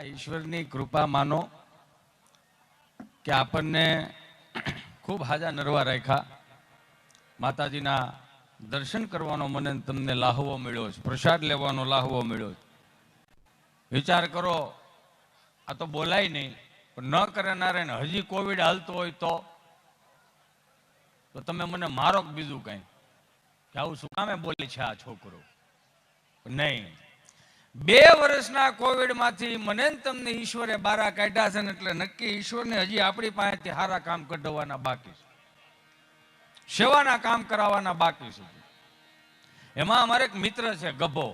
આ ઈશ્વરની કૃપા માનો કે આપણને ખૂબ હાજા નરવા રાખ્યા. માતાજીના દર્શન કરવાનો મને તમને લાહવો મળ્યો છે, પ્રસાદ લેવાનો લાહવો મળ્યો છે. વિચાર કરો, આ તો બોલાય નહીં, પણ ન કરનારે ને હજી કોવિડ હાલતો હોય તો તમે મને મારો બીજું કઈ કે આવું શું કામે બોલે છે આ છોકરો. નહીં, 2 વર્ષના કોવિડ માંથી મને તમને ઈશ્વરે બારા કાઢ્યા છે ને એટલે નક્કી ઈશ્વરને હજી આપણી પાસેથી સારા કામ કઢાવવાના બાકી છે, સેવાના કામ કરાવવાના બાકી છે. એમાં અમારે એક મિત્ર છે ગભો.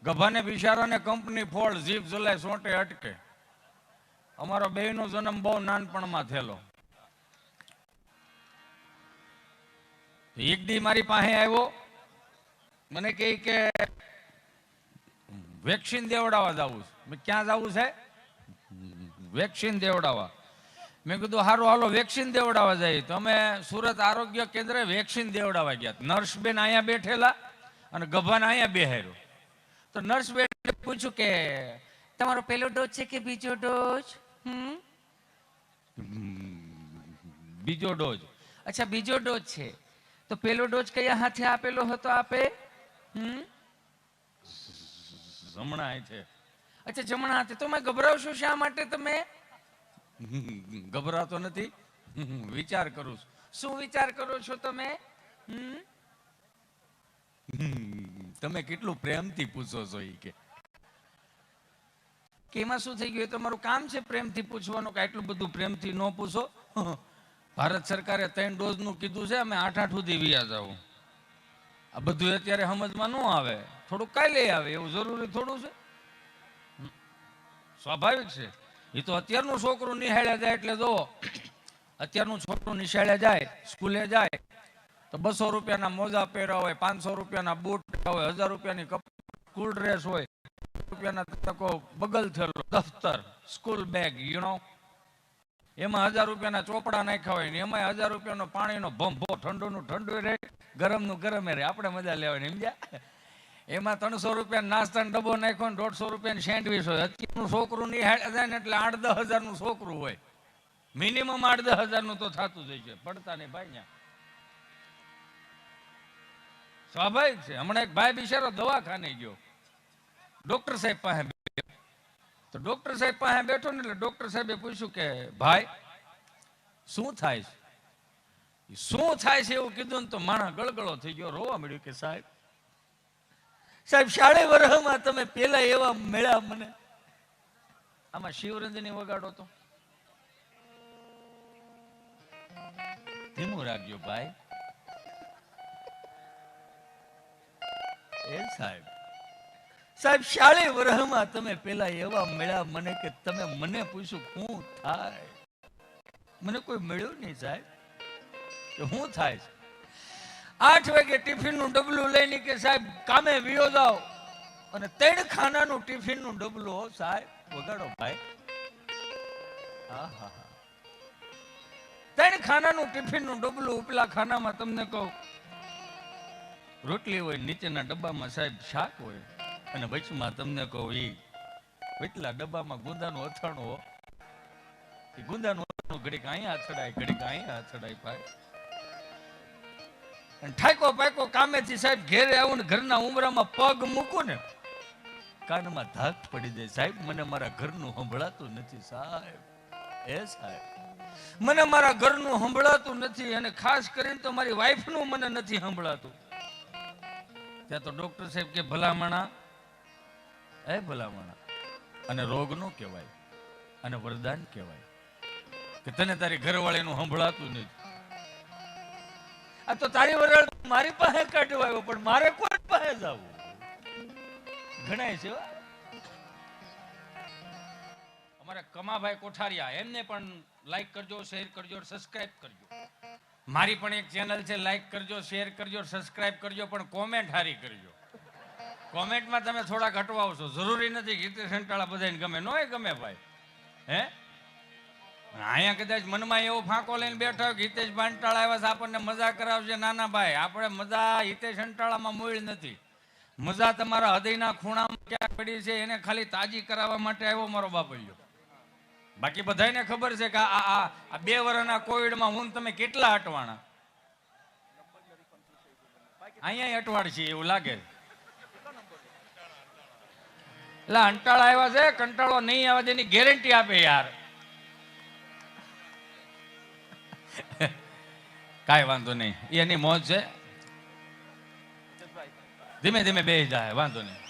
ગભાને બિચારાને કંપની ફોડ, જીભ જલાય, સોંટે અટકે. અમારો બેયનો જન્મ બહુ નાનપણમાં થયેલો. એક દી મારી પાસે આવ્યો, મને કહે કે વેક્સિન દેવડાવવા જવું છે. મેં ક્યાં જવું છે? વેક્સિન દેવડાવવા. મેં કીધું સારું હાલો વેક્સિન દેવડાવવા જઈએ. તો અમે સુરત આરોગ્ય કેન્દ્રે વેક્સિન દેવડાવવા ગયા. નર્સ બેન અહીંયા બેઠેલા અને ગભાને અહીંયા બેહાર્યો. તો નર્સ બેન પૂછ્યું કે તમારો પહેલો ડોઝ છે કે બીજો ડોઝ? બીજો ડોઝ. અચ્છા બીજો ડોઝ છે, તો પહેલો ડોઝ કયા હાથે આપેલો હતો આપે? જમણા છે. અચ્છા જમણા હાથે. તો મેં ગભરાવશો શા માટે તમે? ગભરાતો નથી, વિચાર કરું છું. શું વિચાર કરો છો તમે? તમે કેટલું પ્રેમથી પૂછો છો એ કે એમાં શું થઈ ગયું? તમારું કામ છે પ્રેમથી પૂછવાનું, કે એટલું બધું પ્રેમથી ન પૂછો. ભારત સરકારે 3 ડોઝ નું કીધું છે, અમે 8 સુધી વ્યા જાવ. આ બધું અત્યારે સમજમાં ન આવે, થોડું કાલે આવે એવું જરૂરી થોડું છે? સ્વાભાવિક છે. એ તો અત્યારનું છોકરું નિહાળ્યા જાય એટલે જોવો, અત્યારનું છોકરું નિશાળે જાય, સ્કૂલે જાય તો 200 રૂપિયાના મોજા પહેર્યા હોય, 500 રૂપિયાના બૂટ હોય, 1000 રૂપિયાની સ્કૂલ ડ્રેસ હોય, રૂપિયાના તકો બગલ થયેલો દફતર, સ્કૂલ બેગ, એમાં 1000 રૂપિયાના ચોપડા નાખ્યા હોય ને એમાં 1000 રૂપિયાનો પાણીનો ભંભો, ઠંડુનું ઠંડુ રહે, ગરમનું ગરમે રહે, આપણે મજા લેવાની સમજ્યા. એમાં 300 રૂપિયા નાસ્તાનો ડબ્બો નાખ્યો ને 150 રૂપિયાની સેન્ડવીચ હોય. અત્યારનું છોકરું નિહાળે જાય ને એટલે 8-10 હજારનું છોકરું હોય, મિનિમમ 8-10 હજારનું તો થતું જ છે. પડતા નહીં ભાઈ ત્યાં, સ્વાભાવિક છે. હમણાં એક ભાઈ બિચારો દવાખાને ગયો, ડોક્ટર સાહેબ પાસે. તો ડોક્ટર સાહેબ પાસે બેઠો ને એટલે ડોક્ટર સાહેબે પૂછ્યું કે ભાઈ શું થાય છે? શું થાય છે એવું કીધું ને તો માણસ ગળગળો થઈ ગયો, રોવા મળ્યું કે સાહેબ 4.5 વર્ષમાં તમે પેલા એવા મળ્યા મને. આમાં શિવરંજની વગાડો તો ધીમું રાખજો ભાઈ. એ સાહેબ 40 વર્ષમાં તમે પેલા એવા મળ્યા મને કે તમે મને પૂછ્યું શું થાય? મને કોઈ મળ્યું નહીં સાહેબ, કે શું થાય છે? 8 વાગે ટિફિન નું ડબલું લઈને કે સાહેબ કામે વિયો જાઓ, અને 3 ખાનાનું ટિફિન નું ડબલું સાહેબ વગાડો ભાઈ. 3 ખાનાનું ટિફિન નું ડબલું. ઉપલા ખાનામાં તમને કહું રોટલી હોય, નીચેના ડબ્બામાં સાહેબ શાક હોય, અને વચમાં તમને કહું એ વચલા ડબ્બામાં ગુંદાનું અથાણું હો. એ ગુંદાનું અથાણું ઘડીક અહીંયા અથડાય, ઘડીક અહીંયા અથડાય ભાઈ. અને ઠાકો પાકો કામેથી સાહેબ ઘેરે આવું ને ઘરના ઉમરામાં પગ મૂકું ને કાનમાં ધાક પડી જાય. સાહેબ મને મારા ઘરનું સંભળાતું નથી સાહેબ. એ સાહેબ મને મારા ઘરનું સંભળાતું નથી, અને ખાસ કરીને તો મારી વાઈફનું મને નથી સંભળાતું. ત્યાં તો ડોક્ટર સાહેબ કે ભલામણા, એ ભલામણા, અને રોગ નો કહેવાય અને વરદાન કહેવાય કે તને તારી ઘરવાળીનું સંભળાતું નથી. આ તો તારી વરાળ મારી પાસે કાઢવા આવ્યો, પણ મારે કોઈ પાસે જવું ગણાય છે. અમારા કમાભાઈ કોઠારિયા, એમને પણ લાઈક કરજો, શેર કરજો, સબસ્ક્રાઇબ કરજો. મારી પણ એક ચેનલ છે, લાઈક કરજો, શેર કરજો, સબસ્ક્રાઇબ કરજો, પણ કોમેન્ટ હારી કરજો. કોમેન્ટમાં તમે થોડાક હટવાવશો, જરૂરી નથી કે હિતેશ અંટાળા બધાને ગમે, નોય ગમે ભાઈ. હે અહીંયા કદાચ મનમાં એવો ફાંકો લઈને બેઠા હોય કે હિતેશ અંટાળા આવ્યા છે આપણને મજા કરાવશે. નાના ભાઈ, આપણે મજા હિતેશ અંટાળામાં મૂળ નથી, મજા તમારા હૃદયના ખૂણામાં ક્યાં પડી છે એને ખાલી તાજી કરાવવા માટે આવ્યો મારો બાપલ્યો. બાકી બધાને ખબર છે કે આ 2 વર્ષના કોવિડમાં હું તમે કેટલા અટવાણા. અહીંયા અટવાડ છે એવું લાગે. એટલે અંટાળા આવ્યા છે, કંટાળો નહીં આવે તેની ગેરંટી આપે યાર. કાંઈ વાંધો નહીં, એની મોજ છે. ધીમે ધીમે બેસી જાય, વાંધો નહીં.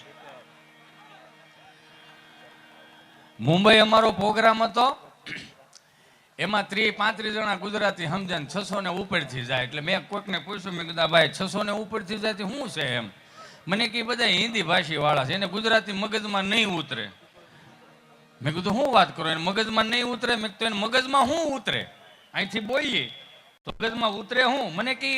મુંબઈ અમારો પ્રોગ્રામ હતો, એમાં 30-35 જણા ગુજરાતી સમજે, 600 ને ઉપરથી જાય. એટલે મેં કોઈકને પૂછ્યું, મેં કીધું ભાઈ 600 ને ઉપરથી જાય શું છે એમ. મને કે બધા હિન્દી ભાષી વાળા છે, એને ગુજરાતી મગજમાં નહીં ઉતરે. મેં કીધું શું વાત કરો, એને મગજમાં નહીં ઉતરે? મેં તો એને મગજમાં શું ઉતરે, અહીંથી બોલીએ તો મગજમાં ઉતરે શું? મને કે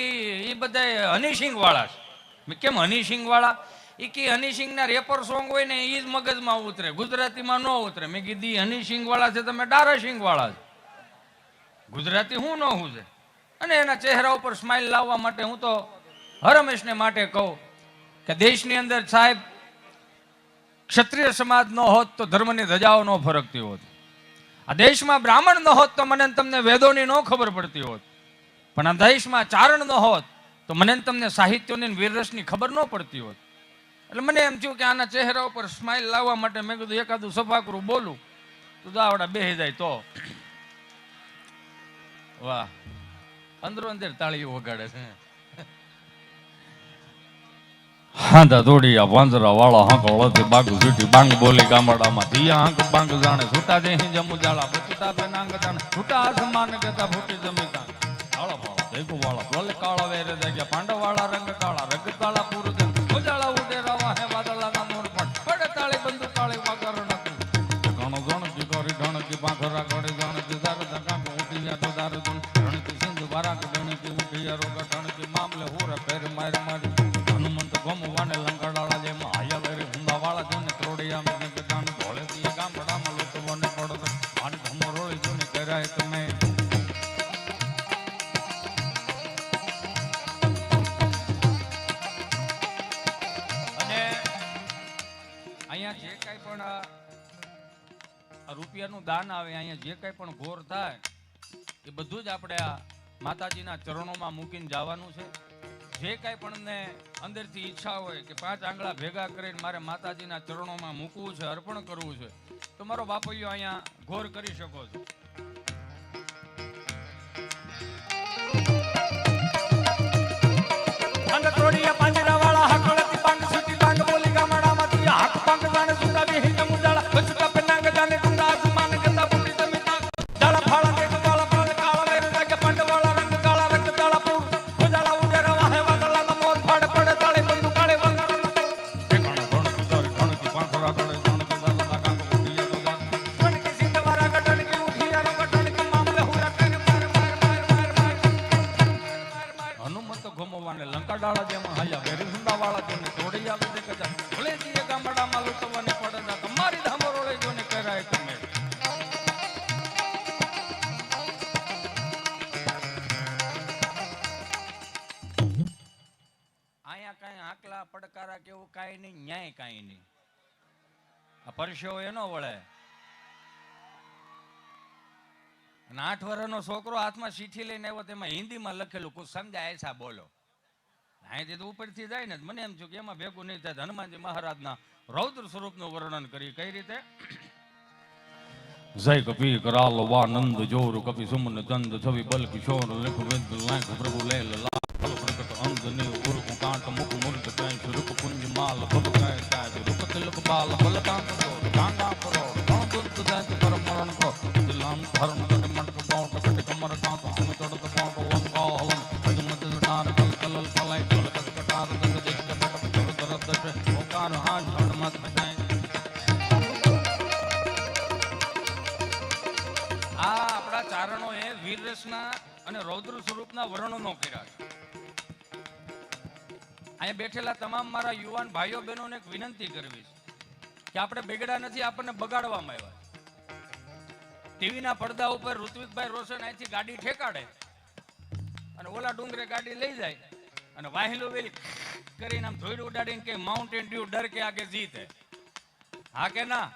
એ બધા હનીસિંગ વાળા છે. મેં કેમ હનીસિંગ વાળા? એ કે હનીસિંગ ના રેપર સોંગ હોય ને એ જ મગજમાં ઉતરે, ગુજરાતીમાં ન ઉતરે. મેં કીધી હનીસિંગ વાળા છે તમે ડારાસિંગ વાળા છે, ગુજરાતી હું ન હું છે. અને એના ચહેરા ઉપર સ્માઇલ લાવવા માટે હું તો હરમેશને માટે કહું કે દેશની અંદર સાહેબ ક્ષત્રિય સમાજ ન હોત તો ધર્મની ધજાઓ ન ફરકતી હોત. આ દેશમાં બ્રાહ્મણ ન હોત તો મને તમને વેદોની ન ખબર પડતી હોત. પણ આ દેશમાં ચારણ ન હોત તો મને તમને સાહિત્યોની વીરરસની ખબર ન પડતી હોત. એટલે મને એમ થયું કે આના ચહેરા ઉપર સ્માઇલ લાવવા માટે મેં કીધું એકાદું સફાકરું બોલું તો દાવડા બેસી જાય તો. વાહ, અંદરો અંદર તાળીઓ વગાડે છે. હાંધા દોડિયા વાંદરા વાળા હાંકળથી બાગ છૂટી બાંગ બોલી ગામડામાં દિયા હાંક બાંગ જાણે છૂટા દે જમુ જાળા બચતા બે નાંગ જાણે છૂટા આસમાન કેતા ફૂટી જમીતા કાળા વાળા દેગુ વાળા બોલે કાળા વેરે જગ્યા પાંડવ વાળા રંગ કાળા રગ કાળા પૂરું જન ઉજાળા ઉડે રવા હે વાદળા ના મોર પણ પડે તાળી બંદુ તાળી વાગર નતું ઘણો ઘણો કી કરી ઘણ કી પાંખરા ગડે જાણે દિદાર દકા ઉઠી યા તો દાર જન ઘણ કી સિંધ વારા ગણ કી ઉઠી યા રોગ ઘણ કી મામલે હોર ફેર માર મારી હનુમંત ગોમવાને લંગડાળા જેમાં આયા વેરે હુંડા વાળા જોને ત્રોડિયા મે ગજાન ભોળે તી ગામડામાં લોટવને પડતો આન ધમો રોળી જોને કરાય તમે. અને અહીંયા જે કાંઈ પણ આ રૂપિયાનું દાન આવે, અહીંયા જે કાંઈ પણ ઘોર થાય એ બધું જ આપણે આ માતાજીના ચરણોમાં મૂકીને જવાનું છે. જે કાંઈ પણ ને અંદરથી ઈચ્છા હોય કે 5 આંગળા ભેગા કરીને મારે માતાજીના ચરણોમાં મૂકવું છે, અર્પણ કરવું છે, તો મારો બાપૈયો અહીંયા ઘોર કરી શકો છો. પડકારા કેવું કાંઈ નહીં, ન્યાય કાંઈ નહીં. આ પરસેવો એનો વળે. અને 8 વર્ષનો છોકરો હાથમાં ચીઠી લઈને આવ્યો, તેમાં હિન્દીમાં લખેલું કુછ સમજાય એસા બોલો. અહીંથી તો ઉપરથી જાય ને મને એમ થયું કે એમાં ભેગું નહીં થાય. હનુમાનજી મહારાજના રૌદ્ર સ્વરૂપનું વર્ણન કરી. કઈ રીતે? જય કપી કરાલ વાનંદ જોર કપી સુમન ચંદ છવી બલ કિશોર લેખ વેદ લાખ પ્રભુ લેલ લાલ પ્રકટ અંજની ઉર્ક કાંટ મુખ મુર્દ કંચ રૂપ પુંજ માલ ભવ કાય કાય રૂપ તિલક બાલ બલકાંત દોર ગાંગા પરો ગણદુત દંત પરમ મરણ કો દિલામ ધર્મ કટ મટક બોટ કટ કમર કાંત સુન ચડત બોટ લંકા હલન અજમત તાર કલ કલલ કલાય કલ કટ કટાર દસ દેખ કટ દરદ દસ ઓકાર હાન હણ મત જાય. આ આપણા ચારણો એ વીર રસના અને રૌદ્ર સ્વરૂપના વર્ણનો કર્યા છે. અહીંયા બેઠેલા તમામ મારા યુવાન ભાઈઓ બહેનોને એક વિનંતી કરવી છે કે આપણે બેગડા નથી, આપણને બગાડવામાં આવ્યા. ટીવીના પડદા ઉપર ઋત્વિકભાઈ રોશન અહીંથી ગાડી ઠેકાડે અને ઓલા ડુંગરે ગાડી લઈ જાય અને વાહિલો વેલી કરીને આમ ધોઈડ ઉડાડીને કે માઉન્ટેન ડ્યુ ડર કે આગે જીતે, હા કે ના?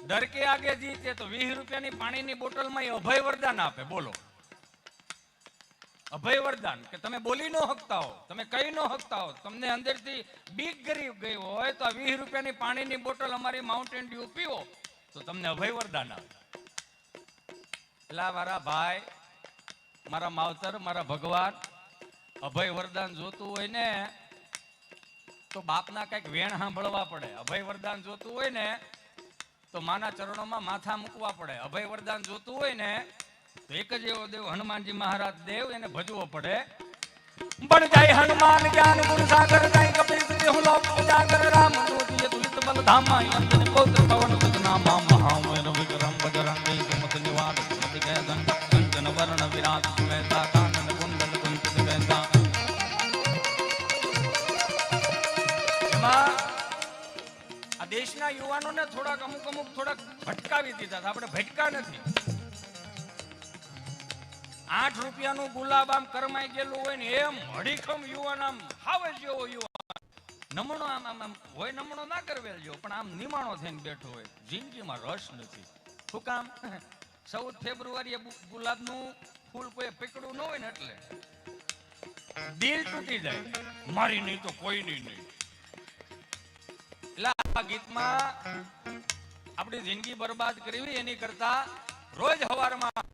ડર કે આગે જીતે તો 20 રૂપિયાની પાણીની બોટલમાં એ અભય વરદાન આપે. બોલો, અભય વરદાન કે તમે બોલી ન શકતા હો, તમે કહી ન શકતા હો, તમને અંદરથી બીક ગરી ગઈ હોય તો આ 20 રૂપિયાની પાણીની બોટલ અમારી માઉન્ટેન ડ્યુ પીવો તો તમને અભય વરદાન આપે. એટલા મારા ભાઈ, મારા માવતર, મારા ભગવાન, અભય વરદાન જોતું હોય ને તો બાપના કઈક વેણ સાંભળવા પડે. અભય વરદાન જોતું હોય ને તો માના ચરણોમાં માથા મૂકવા પડે. અભય વરદાન જોતું હોય ને તો એક જ એવો દેવ હનુમાનજી મહારાજ દેવ, એને ભજવો પડે. બન જાય હનુમાન જ્ઞાન ગુણ સાગર, જાય કપિલ દેહુ લોક ઉજાગર, રામ દૂત તુલિત બલ ધામા, અંજન પૌત્ર પવન સુત નામા, મહાવીર વિક્રમ બજરંગી સુમત નિવાર, સુમતિ કે દંડ કંચન વર્ણ વિરાટ, શ્વેતા કાનન કુંડલ કુંચિત કેસા. એમાં આ દેશના યુવાનોને થોડાક અમુક થોડાક ભટકાવી દીધા. આપણે ભટકા નથી. 8 રૂપિયાનું ગુલાબ આમ કરમાઈ ગયેલું હોય ને એમ હડીખમ યુવાન, આમ હાવે જેવો યુવાન, નમણો આમ હોય, નમણો ના કરવેલ જેવો, પણ આમ નિમાણો થઈને બેઠો હોય. જિંદગીમાં રસ નથી. શું કામ? 14 ફેબ્રુઆરીએ ગુલાબનું ફૂલ કોઈ પકડવું ન હોય ને એટલે દિલ તૂટી જાય. મારી નહીં તો કોઈની નહીં. એટલે આ ગીતમાં આપણી જિંદગી બરબાદ કરવી એની કરતા રોજ સવારમાં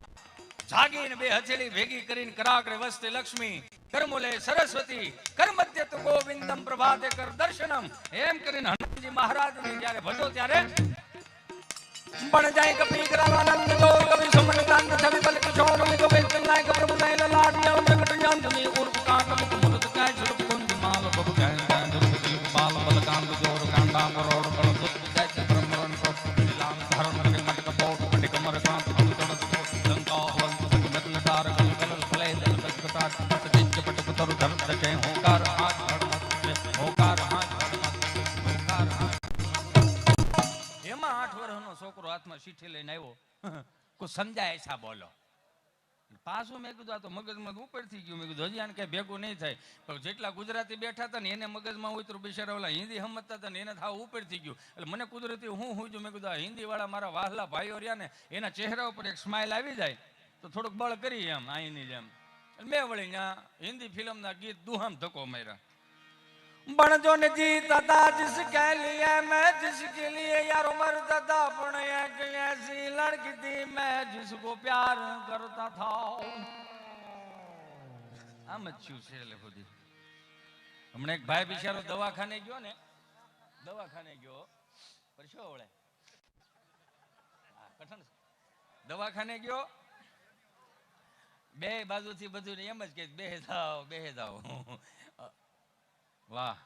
જાગીને 2 હથેળી ભેગી કરીને કરાગ્રે વસ્તે લક્ષ્મી, કરમૂલે સરસ્વતી, કરમધ્ય તુ ગોવિંદમ, પ્રભાતે કર દર્શનમ, એમ કરીને હનુમાનજી મહારાજને જ્યારે ભજો ત્યારે બન જાય કપી કરાવાનંદ જો કવિ સમન કાંત છવિ પલક છોડ લિખો બેચલાય કબ્ર બુલાય લાડ યાલ પ્રગટ જાંતની ઉર્ફ કાંત મુખ મુરત કાય સુરપ કુંજ માલ બબુ કાય કાંદ રૂપ બાલ બલ કાંત જોર કાંડા મરોડ કળ સુત જાય બ્રહ્મરણ કો લામ ધર્મ કે મટક બોટ પંડિત કમર કાંત અમતડ લંકા વંત મતલ તાર કલ કલ ફલે દલ કસકટા સજ્જ પટ પતર ધર દકે હોકાર હાથ હોકાર હાથ હોકાર હાથ. એમાં 8 વર્ષનો છોકરો હાથમાં ચીઠી લઈને આવ્યો, કોઈ સમજાય એસા બોલો. પાછું મેં કીધું આ તો મગજમાં ઉપર થઈ ગયું. મેં કીધું હજી આને કઈ ભેગું નહીં થાય. પણ જેટલા ગુજરાતી બેઠા હતા ને એને મગજમાં ઉતરું, બિચારા ઓલા હિન્દી સમજતા હતા ને એને થાવ ઉપર થઈ ગયું. એટલે મને કુદરતી હું જો મેં કીધું આ હિન્દી વાળા મારા વાહલા ભાઈઓ રહ્યા ને એના ચહેરા ઉપર એક સ્માઇલ આવી જાય તો થોડુંક બળ કરી એમ અહીંની જેમ. મેં વળી ત્યાં હિન્દી ફિલ્મના ગીત દુહામ ધક્કો માર્યા. बन जो ने जीता था जिसके लिए मैं जिसके लिए यार मरता था, पण एक ऐसी लड़की थी मैं जिसको प्यार करता था. આમ જ છું છે. એટલે બધી હમણાં એક ભાઈ બિચારો દવાખાને ગયો ને, દવાખાને ગયો પર શું વળે દવાખાને ગયો, 2 બાજુથી બધું એમ જ કે બેહે જાઓ વાહ.